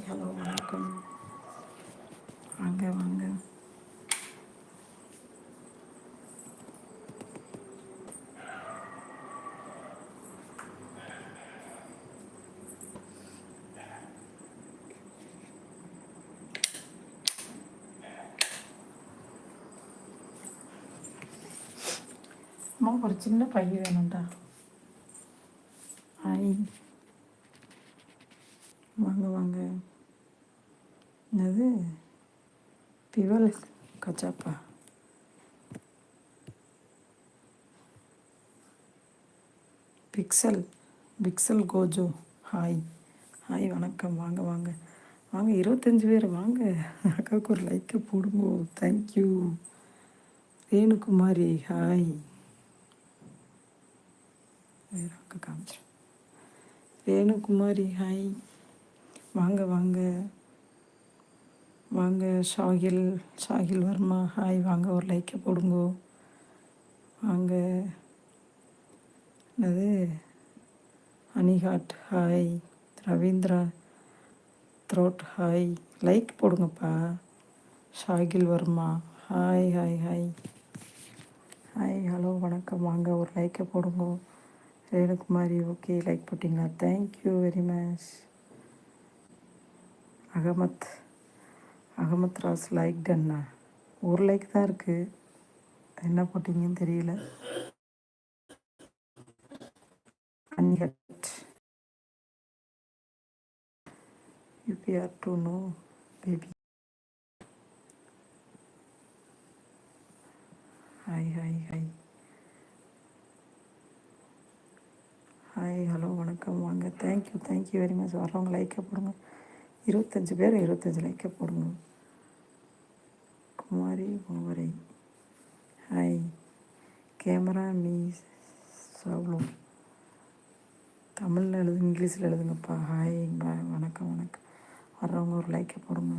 Hello வணக்கம். வாங்க வாங்க. அம்மா ஒரு சின்ன பைய வேணும்டா. ஹாய் வாங்க வாங்க. என்னது பிவல் கச்சாப்பா? பிக்சல் பிக்சல் கோஜோ. ஹாய் ஹாய் வணக்கம். வாங்க வாங்க வாங்க. 25 பேர் வாங்க. அக்காவுக்கு ஒரு லைக்கை போடுங்க. தேங்க்யூ. ரேணுகுமாரி ஹாய். வேறு அக்கா காமிச்சிடும். ரேணுகுமாரி ஹாய். வாங்க வாங்க வாங்க. ஷாகில் ஷாகில் வர்மா ஹாய். வாங்க ஒரு லைக்கை போடுங்க. வாங்க. என்னது அனிஹாட் ஹாய். ரவீந்திரா த்ரோட் ஹாய். லைக் போடுங்கப்பா. Shakil Varma hi hi hi hi. Hello வணக்கம். வாங்க ஒரு லைக்கை போடுங்க. ரேணுகுமாரி ஓகே லைக் போட்டிங்களா? Thank you very much. அகமத் ராஸ் லைக் டன்னா. ஒரு லைக் தான் இருக்குது. என்ன போட்டிங்கன்னு தெரியல. அன்ஹட் யூபிஆர் டு நோ baby. Hi hi hi hi. Hello வணக்கம். வாங்க. Thank you very much. வர்றவங்க லைக்கை போடுங்க. 25 பேர் 25 லைக்கை போடுங்க. குமாரி ஓவரை ஹாய். Camera me Schawlow. தமிழில் எழுதுங்க, இங்கிலீஷில் எழுதுங்கப்பா. ஹாய் பாய் வணக்கம் வணக்கம். வர்றவங்க ஒரு லைக்கை போடுங்க.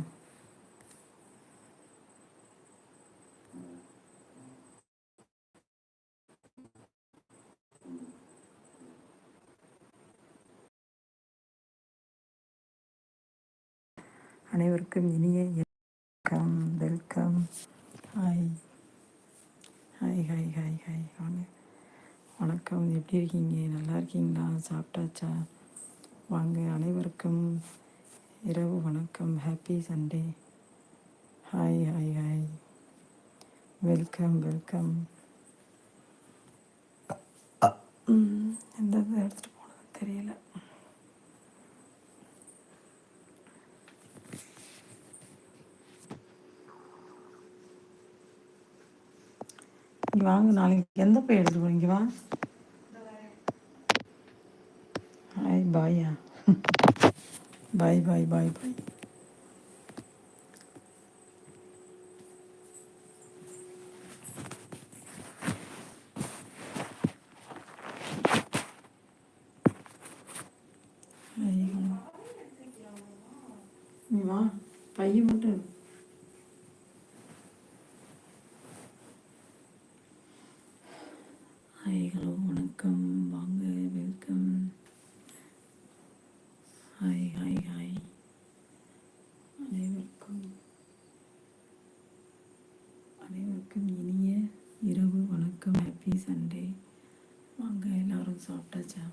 அனைவருக்கும் இனிய welcome welcome. Hi hi hi hi hi. வாங்க வணக்கம். எப்படி இருக்கீங்க? நல்லா இருக்கீங்களா? சாப்பிட்டாச்சா? வாங்க. அனைவருக்கும் இரவு வணக்கம். Happy Sunday. Hi hi hi. Welcome welcome. எந்த எடுத்துகிட்டு போனதுன்னு தெரியல. இங்கே வாங்க. நாளைக்கு எந்த போய் எடுத்துகிட்டு போகிறீங்க? வா. ஹாய் பாயா. பாய் பாய் பாய் பாய். நீ வா. பையன் மட்டும். ஹாய் ஹலோ வணக்கம். வாங்க வெல்கம். Hi hi hi. அனைவருக்கும் இனிய இரவு வணக்கம். Happy Sunday. வாங்க. எல்லோரும் சாப்பிட்டாச்சா?